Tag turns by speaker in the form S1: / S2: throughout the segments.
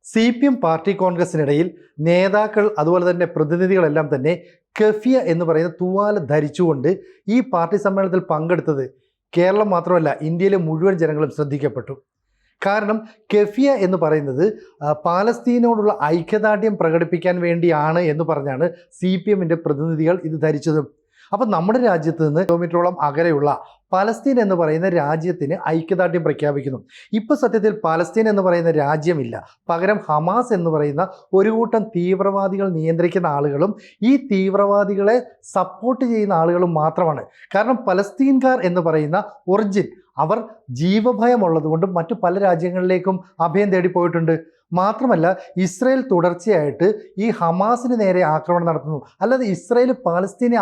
S1: CPM party കോൺഗ്രസിനിടയിൽ നേതാക്കൾ അതുപോലെ തന്നെ പ്രതിനിധികളെല്ലാം തന്നെ കെഫിയ എന്ന് പറയുന്ന തൂവാല ധരിച്ചുകൊണ്ട് ഈ പാർട്ടി സമ്മേളനത്തിൽ പങ്കെടുത്തത് കേരളം മാത്രമല്ല ഇന്ത്യയിലെ മുഴുവൻ ജനങ്ങളും ശ്രദ്ധിക്കപ്പെട്ടു. കാരണം കെഫിയ എന്ന് പറയുന്നത് പാലസ്തീനോടുള്ള ഐക്യദാർഢ്യം പ്രകടിപ്പിക്കാൻ വേണ്ടിയാണ് എന്ന് പറഞ്ഞാണ് CPMൻ്റെ പ്രതിനിധികൾ ഇത് ധരിച്ചത്. അപ്പോൾ നമ്മുടെ രാജ്യത്ത് നിന്ന് കിലോമീറ്ററോളം അകലെയുള്ള പലസ്തീൻ എന്ന് പറയുന്ന രാജ്യത്തിന് ഐക്യദാർഢ്യം പ്രഖ്യാപിക്കുന്നു. ഇപ്പോൾ സത്യത്തിൽ പലസ്തീൻ എന്ന് പറയുന്ന രാജ്യമില്ല, പകരം ഹമാസ് എന്ന് പറയുന്ന ഒരു കൂട്ടം തീവ്രവാദികൾ നിയന്ത്രിക്കുന്ന ആളുകളും ഈ തീവ്രവാദികളെ സപ്പോർട്ട് ചെയ്യുന്ന ആളുകളും മാത്രമാണ്. കാരണം പലസ്തീൻകാർ എന്ന് പറയുന്ന ഒറിജിൻ അവർ ജീവഭയമുള്ളതുകൊണ്ട് മറ്റു പല രാജ്യങ്ങളിലേക്കും അഭയം തേടിപ്പോയിട്ടുണ്ട്. മാത്രമല്ല ഇസ്രയേൽ തുടർച്ചയായിട്ട് ഈ ഹമാസിന് നേരെ ആക്രമണം നടത്തുന്നു, അല്ലാതെ ഇസ്രയേൽ പാലസ്തീനെ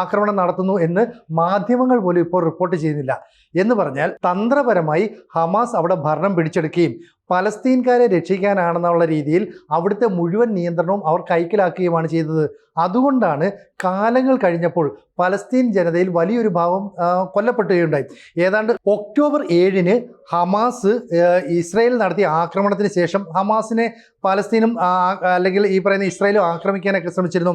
S1: ആക്രമണം നടത്തുന്നു എന്ന് മാധ്യമങ്ങൾ പോലും ഇപ്പോൾ റിപ്പോർട്ട് ചെയ്യുന്നില്ല. എന്ന് പറഞ്ഞാൽ തന്ത്രപരമായി ഹമാസ് അവിടെ ഭരണം പിടിച്ചെടുക്കുകയും പലസ്തീൻകാരെ രക്ഷിക്കാനാണെന്നുള്ള രീതിയിൽ അവിടുത്തെ മുഴുവൻ നിയന്ത്രണവും അവർ കൈക്കലാക്കുകയുമാണ് ചെയ്തത്. അതുകൊണ്ടാണ് കാലങ്ങൾ കഴിഞ്ഞപ്പോൾ പലസ്തീൻ ജനതയിൽ വലിയൊരു ഭാഗം കൊല്ലപ്പെടുകയുണ്ടായി. ഏതാണ്ട് ഒക്ടോബർ 7-ന് ഹമാസ് ഇസ്രായേൽ നടത്തിയ ആക്രമണത്തിന് ശേഷം ഹമാസിനെ പലസ്തീനും അല്ലെങ്കിൽ ഈ പറയുന്ന ഇസ്രായേലും ആക്രമിക്കാനൊക്കെ ശ്രമിച്ചിരുന്നു.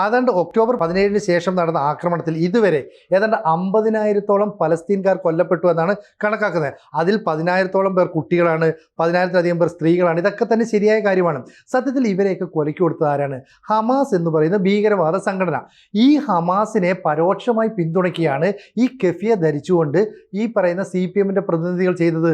S1: ഏതാണ്ട് ഒക്ടോബർ 17-ന് ശേഷം നടന്ന ആക്രമണത്തിൽ ഇതുവരെ ഏതാണ്ട് 50,000-ഓളം പലസ്തീൻകാർ കൊല്ലപ്പെട്ടു എന്നാണ് കണക്കാക്കുന്നത്. അതിൽ 10,000-ഓളം പേർ കുട്ടികളാണ്, 10,000-ലധികം പേർ സ്ത്രീകളാണ്. ഇതൊക്കെ തന്നെ ശരിയായ കാര്യമാണ്. സത്യത്തിൽ ഇവരെയൊക്കെ കൊലയ്ക്ക് കൊടുത്തത് ആരാണ്? ഹമാസ് എന്ന് പറയുന്ന ഭീകരവാദ സംഘടന. ഈ ഹമാസിനെ പരോക്ഷമായി പിന്തുണയ്ക്കുകയാണ് ഈ കെഫിയ ധരിച്ചുകൊണ്ട് ഈ പറയുന്ന CPMൻ്റെ പ്രതിനിധികൾ ചെയ്തത്.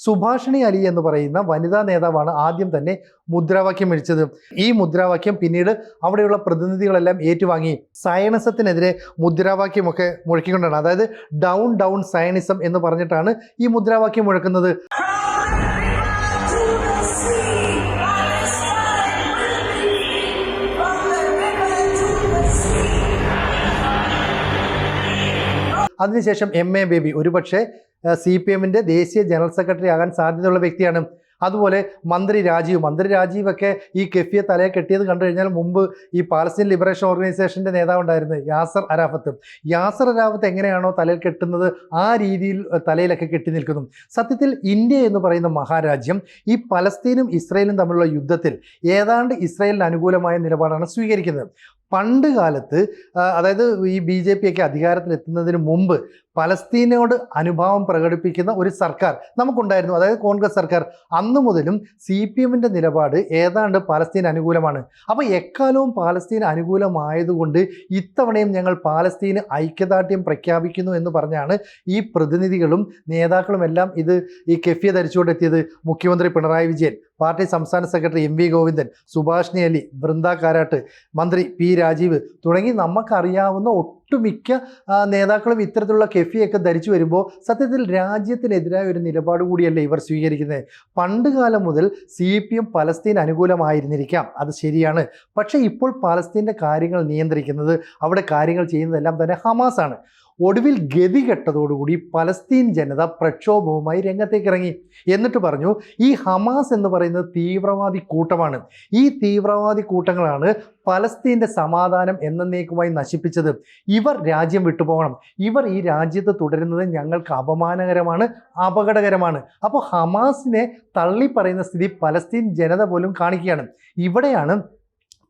S1: സുഭാഷിണി അലി എന്ന് പറയുന്ന വനിതാ നേതാവാണ് ആദ്യം തന്നെ മുദ്രാവാക്യം വിളിച്ചത്. ഈ മുദ്രാവാക്യം പിന്നീട് അവിടെയുള്ള പ്രതിനിധികളെല്ലാം ഏറ്റുവാങ്ങി സയനിസത്തിനെതിരെ മുദ്രാവാക്യമൊക്കെ മുഴക്കിക്കൊണ്ടാണ്, അതായത് ഡൗൺ ഡൗൺ സയനിസം എന്ന് പറഞ്ഞിട്ടാണ് ഈ മുദ്രാവാക്യം മുഴക്കുന്നത്. അതിനുശേഷം MA ബേബി ഒരുപക്ഷെ CPMൻ്റെ ദേശീയ ജനറൽ സെക്രട്ടറി ആകാൻ സാധ്യതയുള്ള വ്യക്തിയാണ്. അതുപോലെ മന്ത്രി രാജീവ് ഒക്കെ ഈ കെഫിയെ തലയെ കെട്ടിയത് കണ്ടു കഴിഞ്ഞാൽ മുമ്പ് ഈ പാലസ്തീൻ ലിബറേഷൻ ഓർഗനൈസേഷൻ്റെ നേതാവുണ്ടായിരുന്നു യാസർ അരാഫത്ത് എങ്ങനെയാണോ തലയിൽ കെട്ടുന്നത് ആ രീതിയിൽ തലയിലൊക്കെ കെട്ടി നിൽക്കുന്നു. സത്യത്തിൽ ഇന്ത്യ എന്ന് പറയുന്ന മഹാരാജ്യം ഈ പലസ്തീനും ഇസ്രായേലും തമ്മിലുള്ള യുദ്ധത്തിൽ ഏതാണ്ട് ഇസ്രായേലിന് അനുകൂലമായ നിലപാടാണ് സ്വീകരിക്കുന്നത്. പണ്ട് കാലത്ത് അതായത് ഈ BJP ഒക്കെ അധികാരത്തിലെത്തുന്നതിന് മുമ്പ് പലസ്തീനോട് അനുഭാവം പ്രകടിപ്പിക്കുന്ന ഒരു സർക്കാർ നമുക്കുണ്ടായിരുന്നു, അതായത് കോൺഗ്രസ് സർക്കാർ. അന്നു മുതലും CPMൻ്റെ നിലപാട് ഏതാണ്ട് പലസ്തീൻ അനുകൂലമാണ്. അപ്പോൾ എക്കാലവും പലസ്തീൻ അനുകൂലമായതുകൊണ്ട് ഇത്തവണയും ഞങ്ങൾ പാലസ്തീന് ഐക്യദാർഢ്യം പ്രഖ്യാപിക്കുന്നു എന്ന് പറഞ്ഞാണ് ഈ പ്രതിനിധികളും നേതാക്കളും എല്ലാം ഇത് ഈ കെഫിയ ധരിച്ചുകൊണ്ടെത്തിയത്. മുഖ്യമന്ത്രി പിണറായി വിജയൻ, പാർട്ടി സംസ്ഥാന സെക്രട്ടറി MV ഗോവിന്ദൻ, സുഭാഷിണി അലി, വൃന്ദ കാരാട്ട്, മന്ത്രി P രാജീവ് തുടങ്ങി നമുക്കറിയാവുന്ന ഒട്ടുമിക്ക നേതാക്കളും ഇത്തരത്തിലുള്ള കെഫിയൊക്കെ ധരിച്ചു വരുമ്പോൾ സത്യത്തിൽ രാജ്യത്തിനെതിരായ ഒരു നിലപാട് കൂടിയല്ലേ ഇവർ സ്വീകരിക്കുന്നത്. പണ്ട് കാലം മുതൽ CPM പലസ്തീൻ അനുകൂലമായിരുന്നിരിക്കാം, അത് ശരിയാണ്. പക്ഷേ ഇപ്പോൾ പലസ്തീൻ്റെ കാര്യങ്ങൾ നിയന്ത്രിക്കുന്നത്, അവിടെ കാര്യങ്ങൾ ചെയ്യുന്നതെല്ലാം തന്നെ ഹമാസാണ്. ഒടുവിൽ ഗതികെട്ടതോടുകൂടി പലസ്തീൻ ജനത പ്രക്ഷോഭവുമായി രംഗത്തേക്ക് ഇറങ്ങി. എന്നിട്ട് പറഞ്ഞു ഈ ഹമാസ് എന്ന് പറയുന്നത് തീവ്രവാദി കൂട്ടമാണ്, ഈ തീവ്രവാദി കൂട്ടങ്ങളാണ് പലസ്തീൻ്റെ സമാധാനം എന്നേക്കുമായി നശിപ്പിച്ചത്. ഇവർ രാജ്യം വിട്ടുപോകണം, ഇവർ ഈ രാജ്യത്ത് തുടരുന്നത് ഞങ്ങൾക്ക് അപമാനകരമാണ്, അപകടകരമാണ്. അപ്പോൾ ഹമാസിനെ തള്ളിപ്പറയുന്ന സ്ഥിതി പലസ്തീൻ ജനത പോലും കാണിക്കുകയാണ്. ഇവിടെയാണ്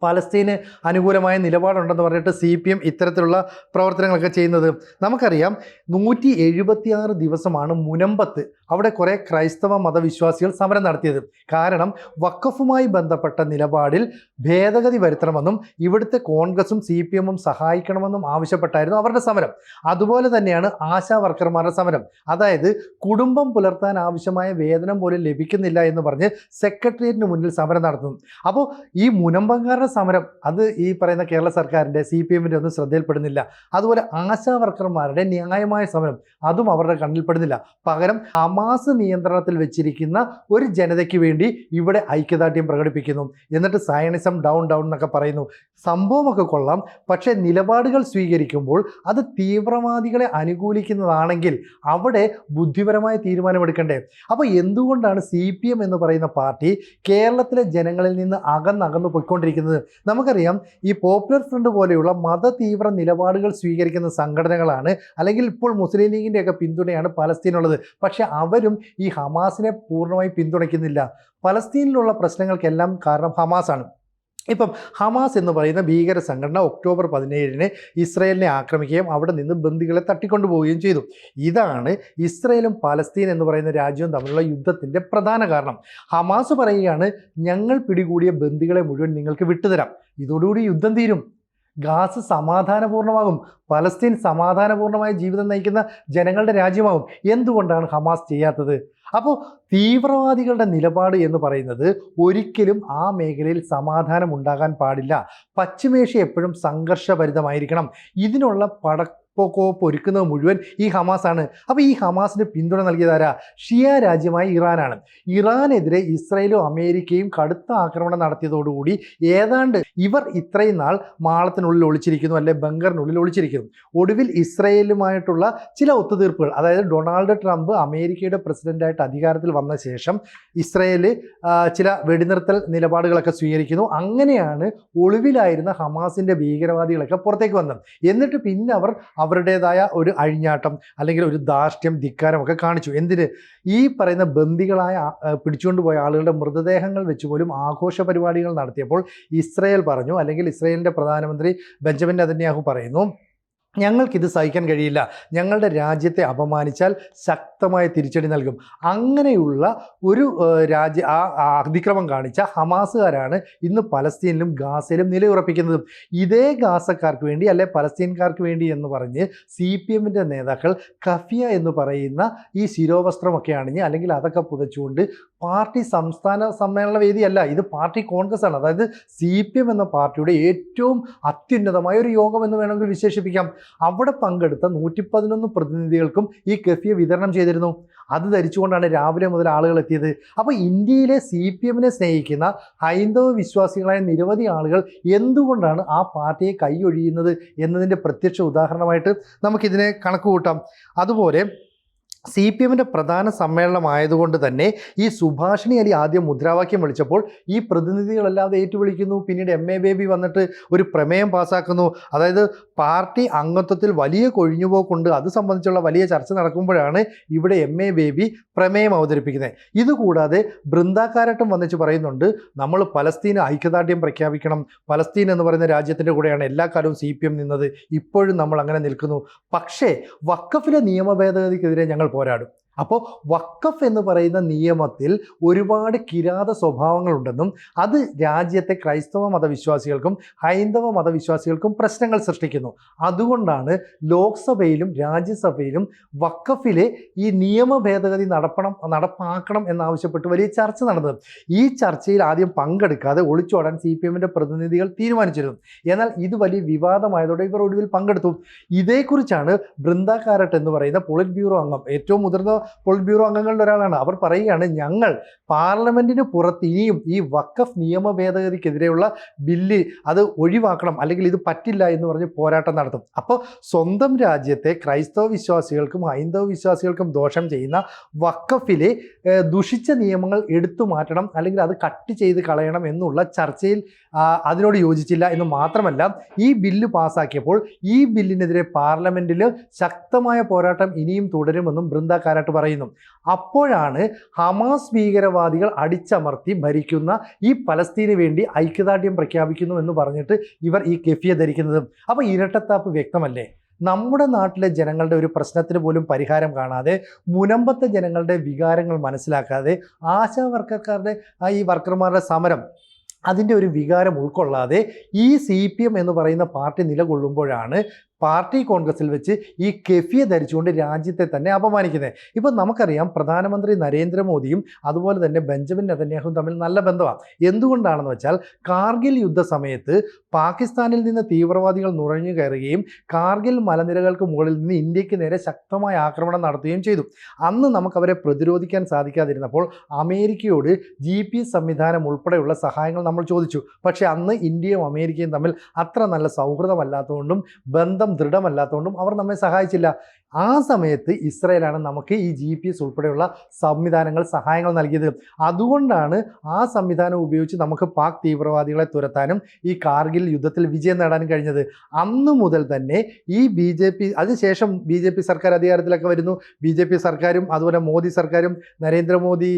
S1: പലസ്തീന് അനുകൂലമായ നിലപാടുണ്ടെന്ന് പറഞ്ഞിട്ട് CPM ഇത്തരത്തിലുള്ള പ്രവർത്തനങ്ങളൊക്കെ ചെയ്യുന്നത്. നമുക്കറിയാം 176 ദിവസമാണ് മുനമ്പത്ത് അവിടെ കുറേ ക്രൈസ്തവ മതവിശ്വാസികൾ സമരം നടത്തിയത്. കാരണം വഖഫുമായി ബന്ധപ്പെട്ട നിലപാടിൽ ഭേദഗതി വരുത്തണമെന്നും ഇവിടുത്തെ കോൺഗ്രസും CPMും സഹായിക്കണമെന്നും ആവശ്യപ്പെട്ടായിരുന്നു അവരുടെ സമരം. അതുപോലെ തന്നെയാണ് ആശാ വർക്കർമാരുടെ സമരം. അതായത് കുടുംബം പുലർത്താൻ ആവശ്യമായ വേതനം പോലും ലഭിക്കുന്നില്ല എന്ന് പറഞ്ഞ് സെക്രട്ടേറിയറ്റിന് മുന്നിൽ സമരം നടത്തുന്നു. അപ്പോൾ ഈ മുനമ്പങ്കാരുടെ സമരം അത് ഈ പറയുന്ന കേരള സർക്കാരിൻ്റെ CPMൻ്റെ ഒന്നും ശ്രദ്ധയിൽപ്പെടുന്നില്ല. അതുപോലെ ആശാ വർക്കർമാരുടെ ന്യായമായ സമരം അതും അവരുടെ കണ്ണിൽപ്പെടുന്നില്ല. പകരം ഹമാസ് നിയന്ത്രണത്തിൽ വെച്ചിരിക്കുന്ന ഒരു ജനതയ്ക്ക് വേണ്ടി ഇവിടെ ഐക്യദാർഢ്യം പ്രകടിപ്പിക്കുന്നു. എന്നിട്ട് സയനിസം ഡൗൺ ഡൗൺ എന്നൊക്കെ പറയുന്നു. സംഭവമൊക്കെ കൊള്ളാം, പക്ഷേ നിലപാടുകൾ സ്വീകരിക്കുമ്പോൾ അത് തീവ്രവാദികളെ അനുകൂലിക്കുന്നതാണെങ്കിൽ അവിടെ ബുദ്ധിപരമായ തീരുമാനമെടുക്കണ്ടേ? അപ്പോൾ എന്തുകൊണ്ടാണ് CPM എന്ന് പറയുന്ന പാർട്ടി കേരളത്തിലെ ജനങ്ങളിൽ നിന്ന് അകന്നകന്നു പോയിക്കൊണ്ടിരിക്കുന്നത്? പിന്തുണയ്ക്കുന്നത്. നമുക്കറിയാം ഈ പോപ്പുലർ ഫ്രണ്ട് പോലെയുള്ള മതതീവ്ര നിലപാടുകൾ സ്വീകരിക്കുന്ന സംഘടനകളാണ്, അല്ലെങ്കിൽ ഇപ്പോൾ മുസ്ലിം ലീഗിൻ്റെയൊക്കെ പിന്തുണയാണ് പലസ്തീനുള്ളത്. പക്ഷെ അവരും ഈ ഹമാസിനെ പൂർണ്ണമായി പിന്തുണയ്ക്കുന്നില്ല. പലസ്തീനിലുള്ള പ്രശ്നങ്ങൾക്കെല്ലാം കാരണം ഹമാസാണ്. ഇപ്പം ഹമാസ് എന്ന് പറയുന്ന ഭീകര സംഘടന ഒക്ടോബർ 17 ഇസ്രയേലിനെ ആക്രമിക്കുകയും അവിടെ നിന്ന് ബന്ദികളെ തട്ടിക്കൊണ്ടുപോവുകയും ചെയ്തു. ഇതാണ് ഇസ്രയേലും പലസ്തീൻ എന്ന് പറയുന്ന രാജ്യവും തമ്മിലുള്ള യുദ്ധത്തിൻ്റെ പ്രധാന കാരണം. ഹമാസ് പറയുകയാണ്, ഞങ്ങൾ പിടികൂടിയ ബന്ദികളെ മുഴുവൻ നിങ്ങൾക്ക് വിട്ടുതരാം, ഇതോടുകൂടി യുദ്ധം തീരും, ഗാസ സമാധാനപൂർണ്ണമാകും, പലസ്തീൻ സമാധാനപൂർണ്ണമായ ജീവിതം നയിക്കുന്ന ജനങ്ങളുടെ രാജ്യമാകും. എന്തുകൊണ്ടാണ് ഹമാസ് ചെയ്യാത്തത്? അപ്പോൾ തീവ്രവാദികളുടെ നിലപാട് എന്ന് പറയുന്നത് ഒരിക്കലും ആ മേഖലയിൽ സമാധാനം ഉണ്ടാകാൻ പാടില്ല. പശ്ചിമേഷ്യ എപ്പോഴും സംഘർഷഭരിതമായിരിക്കണം. ഇതിനുള്ള പടക്കോപ്പ് ഒരുക്കുന്നത് മുഴുവൻ ഈ ഹമാസാണ്. അപ്പോൾ ഈ ഹമാസിന് പിന്തുണ നൽകിയതാരാ? ഷിയ രാജ്യമായ ഇറാനാണ്. ഇറാനെതിരെ ഇസ്രയേലും അമേരിക്കയും കടുത്ത ആക്രമണം നടത്തിയതോടുകൂടി ഏതാണ്ട് ഇവർ ഇത്രയും നാൾ മാളത്തിനുള്ളിൽ ഒളിച്ചിരിക്കുന്നു, അല്ലെ ബങ്കറിനുള്ളിൽ ഒളിച്ചിരിക്കുന്നു. ഒടുവിൽ ഇസ്രയേലുമായിട്ടുള്ള ചില ഒത്തുതീർപ്പുകൾ, അതായത് ഡൊണാൾഡ് ട്രംപ് അമേരിക്കയുടെ പ്രസിഡന്റായിട്ട് അധികാരത്തിൽ വന്ന ശേഷം ഇസ്രയേൽ ചില വെടിനിർത്തൽ നിലപാടുകളൊക്കെ സ്വീകരിക്കുന്നു. അങ്ങനെയാണ് ഒളിവിലായിരുന്ന ഹമാസിൻ്റെ ഭീകരവാദികളൊക്കെ പുറത്തേക്ക് വന്നത്. എന്നിട്ട് പിന്നെ അവർ അവരുടേതായ ഒരു അഴിഞ്ഞാട്ടം അല്ലെങ്കിൽ ഒരു ധാർഷ്ട്യം, ധിക്കാരമൊക്കെ കാണിച്ചു. എന്തിന്? ഈ പറയുന്ന ബന്ദികളായ പിടിച്ചുകൊണ്ടുപോയ ആളുകളുടെ മൃതദേഹങ്ങൾ വെച്ച് പോലും ആഘോഷ പരിപാടികൾ നടത്തിയപ്പോൾ ഇസ്രയേൽ പറഞ്ഞു, അല്ലെങ്കിൽ ഇസ്രയേലിൻ്റെ പ്രധാനമന്ത്രി ബെഞ്ചമിൻ നെതന്യാഹു പറയുന്നു, ഞങ്ങൾക്കിത് സഹിക്കാൻ കഴിയില്ല, ഞങ്ങളുടെ രാജ്യത്തെ അപമാനിച്ചാൽ ശക്തമായ തിരിച്ചടി നൽകും. അങ്ങനെയുള്ള ഒരു അതിക്രമം കാണിച്ച ഹമാസുകാരാണ് ഇന്ന് പലസ്തീനിലും ഗാസയിലും നിലയുറപ്പിക്കുന്നത്. ഇതേ ഗാസക്കാർക്ക് വേണ്ടി, അല്ലെ പലസ്തീൻകാർക്ക് വേണ്ടി എന്ന് പറഞ്ഞ് CPMൻ്റെ നേതാക്കൾ കഫിയ എന്ന് പറയുന്ന ഈ ശിരോവസ്ത്രമൊക്കെ അണിഞ്ഞ്, അല്ലെങ്കിൽ അതൊക്കെ പുതച്ചുകൊണ്ട് പാർട്ടി സംസ്ഥാന സമ്മേളന വേദിയല്ല, ഇത് പാർട്ടി കോൺഗ്രസ് ആണ്. അതായത് CPM എന്ന പാർട്ടിയുടെ ഏറ്റവും അത്യുന്നതമായ ഒരു യോഗം എന്ന് വേണമെങ്കിൽ വിശേഷിപ്പിക്കാം. അവിടെ പങ്കെടുത്ത 111 പ്രതിനിധികൾക്കും ഈ കഫിയ വിതരണം ചെയ്തിരുന്നു. അത് ധരിച്ചുകൊണ്ടാണ് രാവിലെ മുതൽ ആളുകൾ എത്തിയത്. അപ്പോൾ ഇന്ത്യയിലെ CPMനെ സ്നേഹിക്കുന്ന ഹൈന്ദവ വിശ്വാസികളായ നിരവധി ആളുകൾ എന്തുകൊണ്ടാണ് ആ പാർട്ടിയെ കൈയൊഴിയുന്നത് എന്നതിൻ്റെ പ്രത്യക്ഷ ഉദാഹരണമായിട്ട് നമുക്കിതിനെ കണക്ക് കൂട്ടാം. അതുപോലെ CPMൻ്റെ പ്രധാന സമ്മേളനമായതുകൊണ്ട് തന്നെ ഈ സുഭാഷിണി അലി ആദ്യം മുദ്രാവാക്യം വിളിച്ചപ്പോൾ ഈ പ്രതിനിധികളല്ലാതെ ഏറ്റുവിളിക്കുന്നു. പിന്നീട് MA ബേബി വന്നിട്ട് ഒരു പ്രമേയം പാസ്സാക്കുന്നു. അതായത് പാർട്ടി അംഗത്വത്തിൽ വലിയ കൊഴിഞ്ഞുപോക്കുണ്ട്, അത് സംബന്ധിച്ചുള്ള വലിയ ചർച്ച നടക്കുമ്പോഴാണ് ഇവിടെ MA ബേബി പ്രമേയം അവതരിപ്പിക്കുന്നത്. ഇതുകൂടാതെ ബൃന്ദാക്കാരട്ടും വന്നിച്ച് പറയുന്നുണ്ട്, നമ്മൾ പലസ്തീന് ഐക്യദാർഢ്യം പ്രഖ്യാപിക്കണം, പലസ്തീൻ എന്ന് പറയുന്ന രാജ്യത്തിൻ്റെ കൂടെയാണ് എല്ലാ കാലവും CPM നിന്നത്, ഇപ്പോഴും നമ്മൾ അങ്ങനെ നിൽക്കുന്നു. പക്ഷേ വഖഫിലെ നിയമ ഭേദഗതിക്കെതിരെ ഞങ്ങൾ പോരാടും. അപ്പോൾ വഖഫ് എന്ന് പറയുന്ന നിയമത്തിൽ ഒരുപാട് കിരാത സ്വഭാവങ്ങളുണ്ടെന്നും അത് രാജ്യത്തെ ക്രൈസ്തവ മതവിശ്വാസികൾക്കും ഹൈന്ദവ മതവിശ്വാസികൾക്കും പ്രശ്നങ്ങൾ സൃഷ്ടിക്കുന്നു. അതുകൊണ്ടാണ് ലോക്സഭയിലും രാജ്യസഭയിലും വഖഫിലെ ഈ നിയമ ഭേദഗതി നടപ്പാക്കണം എന്നാവശ്യപ്പെട്ട് വലിയ ചർച്ച നടന്നത്. ഈ ചർച്ചയിൽ ആദ്യം പങ്കെടുക്കാതെ ഒളിച്ചോടാൻ CPMൻ്റെ പ്രതിനിധികൾ തീരുമാനിച്ചിരുന്നു. എന്നാൽ ഇത് വലിയ വിവാദമായതോടെ ഇവർ ഒടുവിൽ പങ്കെടുത്തു. ഇതേക്കുറിച്ചാണ് ബൃന്ദാക്കാരട്ട് എന്ന് പറയുന്ന പോളിറ്റ് ബ്യൂറോ അംഗം, ഏറ്റവും മുതിർന്ന പോളിറ്റ് ബ്യൂറോ അംഗങ്ങളുടെ ഒരാളാണ്, അവർ പറയുകയാണ്, ഞങ്ങൾ പാർലമെന്റിന് പുറത്ത് ഇനിയും ഈ വഖഫ് നിയമ ഭേദഗതിക്കെതിരെയുള്ള ബില്ല് അത് ഒഴിവാക്കണം, അല്ലെങ്കിൽ ഇത് പറ്റില്ല എന്ന് പറഞ്ഞ് പോരാട്ടം നടത്തും. അപ്പോൾ സ്വന്തം രാജ്യത്തെ ക്രൈസ്തവ വിശ്വാസികൾക്കും ഹൈന്ദവ വിശ്വാസികൾക്കും ദോഷം ചെയ്യുന്ന വഖഫിലെ ദുഷിച്ച നിയമങ്ങൾ എടുത്തു മാറ്റണം, അല്ലെങ്കിൽ അത് കട്ട് ചെയ്ത് കളയണം എന്നുള്ള ചർച്ചയിൽ അതിനോട് യോജിച്ചില്ല എന്ന് മാത്രമല്ല, ഈ ബില്ല് പാസ്സാക്കിയപ്പോൾ ഈ ബില്ലിനെതിരെ പാർലമെന്റിൽ ശക്തമായ പോരാട്ടം ഇനിയും തുടരുമെന്നും ബൃന്ദാക്കാരട്ട് പറയുന്നു. അപ്പോഴാണ് ഹമാസ് ഭീകരവാദികൾ അടിച്ചമർത്തി ഭരിക്കുന്ന ഈ പലസ്തീന് വേണ്ടി ഐക്യദാർഢ്യം പ്രഖ്യാപിക്കുന്നു എന്ന് പറഞ്ഞിട്ട് ഇവർ ഈ കെഫിയ ധരിക്കുന്നത്. അപ്പോൾ ഇരട്ടത്താപ്പ് വ്യക്തമല്ലേ? നമ്മുടെ നാട്ടിലെ ജനങ്ങളുടെ ഒരു പ്രശ്നത്തിന് പോലും പരിഹാരം കാണാതെ, മുനമ്പത്തെ ജനങ്ങളുടെ വികാരങ്ങൾ മനസ്സിലാക്കാതെ, ആശാ വർക്കർക്കാരുടെ ഈ വർക്കർമാരുടെ സമരം അതിൻ്റെ ഒരു വികാരം ഉൾക്കൊള്ളാതെ ഈ CPM എന്ന് പറയുന്ന പാർട്ടി നിലകൊള്ളുമ്പോഴാണ് പാർട്ടി കോൺഗ്രസിൽ വെച്ച് ഈ കെഫിയെ ധരിച്ചുകൊണ്ട് രാജ്യത്തെ തന്നെ അപമാനിക്കുന്നത്. ഇപ്പം നമുക്കറിയാം, പ്രധാനമന്ത്രി നരേന്ദ്രമോദിയും അതുപോലെ തന്നെ ബെഞ്ചമിൻ നെതന്യാഹുവും തമ്മിൽ നല്ല ബന്ധമാണ്. എന്തുകൊണ്ടാണെന്ന് വെച്ചാൽ, കാർഗിൽ യുദ്ധ സമയത്ത് പാകിസ്ഥാനിൽ നിന്ന് തീവ്രവാദികൾ നുഴഞ്ഞു കയറുകയും കാർഗിൽ മലനിരകൾക്ക് മുകളിൽ നിന്ന് ഇന്ത്യക്ക് നേരെ ശക്തമായ ആക്രമണം നടത്തുകയും ചെയ്തു. അന്ന് നമുക്കവരെ പ്രതിരോധിക്കാൻ സാധിക്കാതിരുന്നപ്പോൾ അമേരിക്കയോട് GPS സംവിധാനം ഉൾപ്പെടെയുള്ള സഹായങ്ങൾ നമ്മൾ ചോദിച്ചു. പക്ഷേ അന്ന് ഇന്ത്യയും അമേരിക്കയും തമ്മിൽ അത്ര നല്ല സൗഹൃദമല്ലാത്തതുകൊണ്ടും ബന്ധം ദൃഢമല്ലാത്തതുകൊണ്ടും അവർ നമ്മെ സഹായിച്ചില്ല. ആ സമയത്ത് ഇസ്രായേലാണ് നമുക്ക് ഈ GPS ഉൾപ്പെടെയുള്ള സംവിധാനങ്ങൾ, സഹായങ്ങൾ നൽകിയത്. അതുകൊണ്ടാണ് ആ സംവിധാനം ഉപയോഗിച്ച് നമുക്ക് പാക് തീവ്രവാദികളെ തുരത്താനും ഈ കാർഗിൽ യുദ്ധത്തിൽ വിജയം നേടാനും കഴിഞ്ഞത്. അന്നു മുതൽ തന്നെ ഈ BJP, അതിനുശേഷം BJP സർക്കാർ അധികാരത്തിലൊക്കെ വരുന്നു. BJP സർക്കാരും അതുപോലെ മോദി സർക്കാരും നരേന്ദ്രമോദി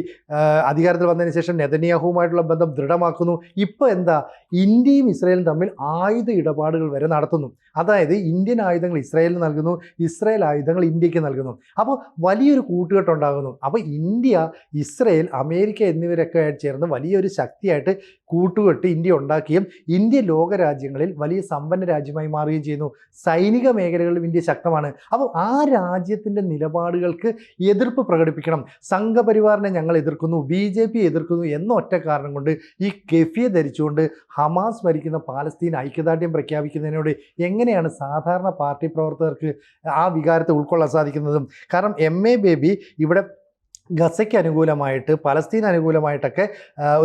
S1: അധികാരത്തിൽ വന്നതിന് ശേഷം നെതന്യാഹുവുമായിട്ടുള്ള ബന്ധം ദൃഢമാക്കുന്നു. ഇപ്പോൾ എന്താ, ഇന്ത്യയും ഇസ്രായേലും തമ്മിൽ ആയുധ ഇടപാടുകൾ വരെ നടത്തുന്നു. അതായത് ഇന്ത്യൻ ആയുധങ്ങൾ ഇസ്രായേലിന് നൽകുന്നു, ഇസ്രായേൽ ആയുധങ്ങൾ ഇന്ത്യക്ക് നൽകുന്നു. അപ്പോൾ വലിയൊരു കൂട്ടുകെട്ടുണ്ടാകുന്നു. അപ്പോൾ ഇന്ത്യ, ഇസ്രായേൽ, അമേരിക്ക എന്നിവരൊക്കെ ചേർന്ന് വലിയൊരു ശക്തിയായിട്ട് കൂട്ടുകെട്ട് ഇന്ത്യ ഉണ്ടാക്കുകയും ഇന്ത്യ ലോകരാജ്യങ്ങളിൽ വലിയ സമ്പന്ന രാജ്യമായി മാറുകയും ചെയ്യുന്നു. സൈനിക മേഖലകളിലും ഇന്ത്യ ശക്തമാണ്. അപ്പോൾ ആ രാജ്യത്തിൻ്റെ നിലപാടുകൾക്ക് എതിർപ്പ് പ്രകടിപ്പിക്കണം. സംഘപരിവാറിനെ ഞങ്ങൾ എതിർക്കുന്നു, BJP എതിർക്കുന്നു എന്ന ഒറ്റ കാരണം കൊണ്ട് ഈ കെഫിയെ ധരിച്ചുകൊണ്ട് ഹമാസ് ഭരിക്കുന്ന പാലസ്തീൻ ഐക്യദാർഢ്യം പ്രഖ്യാപിക്കുന്നതിനോട് എങ്ങനെയാണ് സാധാരണ പാർട്ടി പ്രവർത്തകർക്ക് ആ വികാരത്തെ ഉൾക്കൊള്ളാൻ സാധിക്കുന്നതും? കാരണം MA ബേബി ഇവിടെ ഗസയ്ക്ക് അനുകൂലമായിട്ട്, പലസ്തീൻ അനുകൂലമായിട്ടൊക്കെ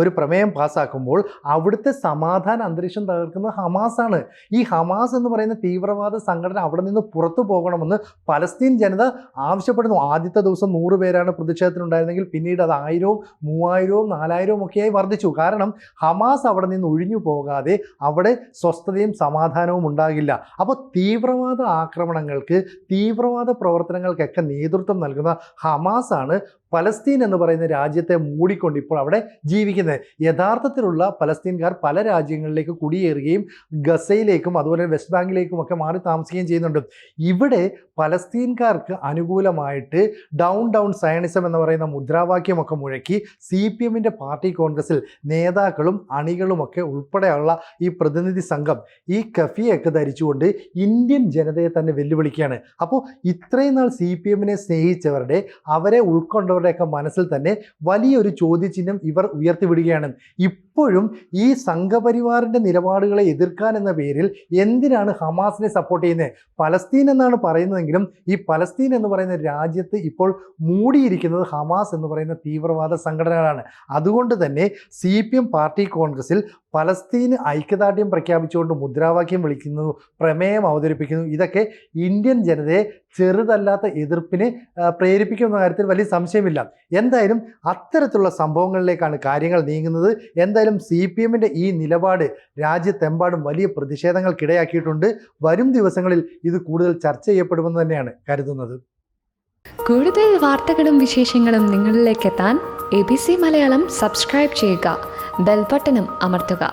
S1: ഒരു പ്രമേയം പാസ്സാക്കുമ്പോൾ അവിടുത്തെ സമാധാന അന്തരീക്ഷം തകർക്കുന്നത് ഹമാസാണ്. ഈ ഹമാസ് എന്ന് പറയുന്ന തീവ്രവാദ സംഘടന അവിടെ നിന്ന് പുറത്തു പോകണമെന്ന് പലസ്തീൻ ജനത ആവശ്യപ്പെടുന്നു. ആദ്യത്തെ ദിവസം 100 പേരാണ് പ്രതിഷേധത്തിനുണ്ടായിരുന്നെങ്കിൽ പിന്നീട് അത് 1000, 3000, 4000 ഒക്കെയായി വർദ്ധിച്ചു. കാരണം ഹമാസ് അവിടെ നിന്ന് ഒഴിഞ്ഞു പോകാതെ അവിടെ സ്വസ്ഥതയും സമാധാനവും ഉണ്ടാകില്ല. അപ്പോൾ തീവ്രവാദ ആക്രമണങ്ങൾക്ക്, തീവ്രവാദ പ്രവർത്തനങ്ങൾക്കൊക്കെ നേതൃത്വം നൽകുന്ന ഹമാസാണ് പലസ്തീൻ എന്ന് പറയുന്ന രാജ്യത്തെ മൂടിക്കൊണ്ട് ഇപ്പോൾ അവിടെ ജീവിക്കുന്നത്. യഥാർത്ഥത്തിലുള്ള പലസ്തീൻകാർ പല രാജ്യങ്ങളിലേക്ക് കുടിയേറുകയും ഗസയിലേക്കും അതുപോലെ വെസ്റ്റ് ബാങ്കിലേക്കും ഒക്കെ മാറി താമസിക്കുകയും ചെയ്യുന്നുണ്ട്. ഇവിടെ പലസ്തീൻകാർക്ക് അനുകൂലമായിട്ട് ഡൗൺ സയണിസം എന്ന് പറയുന്ന മുദ്രാവാക്യമൊക്കെ മുഴക്കി CPMൻ്റെ പാർട്ടി കോൺഗ്രസിൽ നേതാക്കളും അണികളുമൊക്കെ ഉൾപ്പെടെയുള്ള ഈ പ്രതിനിധി സംഘം ഈ കഫിയൊക്കെ ധരിച്ചുകൊണ്ട് ഇന്ത്യൻ ജനതയെ തന്നെ വെല്ലുവിളിക്കുകയാണ്. അപ്പോൾ ഇത്രയും നാൾ CPMനെ സ്നേഹിച്ചവരുടെ, അവരെ ഉൾക്കൊണ്ടവരുടെയൊക്കെ മനസ്സിൽ തന്നെ വലിയൊരു ചോദ്യചിഹ്നം ഇവർ ഉയർത്തിവിടുകയാണ്. ഇപ്പോഴും ഈ സംഘപരിവാറിൻ്റെ നിലപാടുകളെ എതിർക്കാൻ എന്ന പേരിൽ എന്തിനാണ് ഹമാസിനെ സപ്പോർട്ട് ചെയ്യുന്നത്? പലസ്തീൻ എന്നാണ് പറയുന്നതെങ്കിലും ഈ പലസ്തീൻ എന്ന് പറയുന്ന രാജ്യത്ത് ഇപ്പോൾ മൂടിയിരിക്കുന്നത് ഹമാസ് എന്ന് പറയുന്ന തീവ്രവാദ സംഘടനകളാണ്. അതുകൊണ്ട് തന്നെ CPM പാർട്ടി കോൺഗ്രസിൽ പലസ്തീന് ഐക്യദാർഢ്യം പ്രഖ്യാപിച്ചുകൊണ്ട് മുദ്രാവാക്യം വിളിക്കുന്നു, പ്രമേയം അവതരിപ്പിക്കുന്നു. ഇതൊക്കെ ഇന്ത്യൻ ജനതയെ ചെറുതല്ലാത്ത എതിർപ്പിന് പ്രേരിപ്പിക്കുന്ന കാര്യത്തിൽ വലിയ സംശയമില്ല. എന്തായാലും അത്തരത്തിലുള്ള സംഭവങ്ങളിലേക്കാണ് കാര്യങ്ങൾ നീങ്ങുന്നത്. എന്തായാലും CPMൻ്റെ ഈ നിലപാട് രാജ്യത്തെമ്പാടും വലിയ പ്രതിഷേധങ്ങൾക്കിടയാക്കിയിട്ടുണ്ട്. വരും ദിവസങ്ങളിൽ ഇത് കൂടുതൽ ചർച്ച ചെയ്യപ്പെടുമെന്ന് തന്നെയാണ് കരുതുന്നത്.
S2: കൂടുതൽ വാർത്തകളും വിശേഷങ്ങളും നിങ്ങളിലേക്ക് എത്താൻ ABC മലയാളം സബ്സ്ക്രൈബ് ചെയ്യുക, ബെൽ ബട്ടണും അമർത്തുക.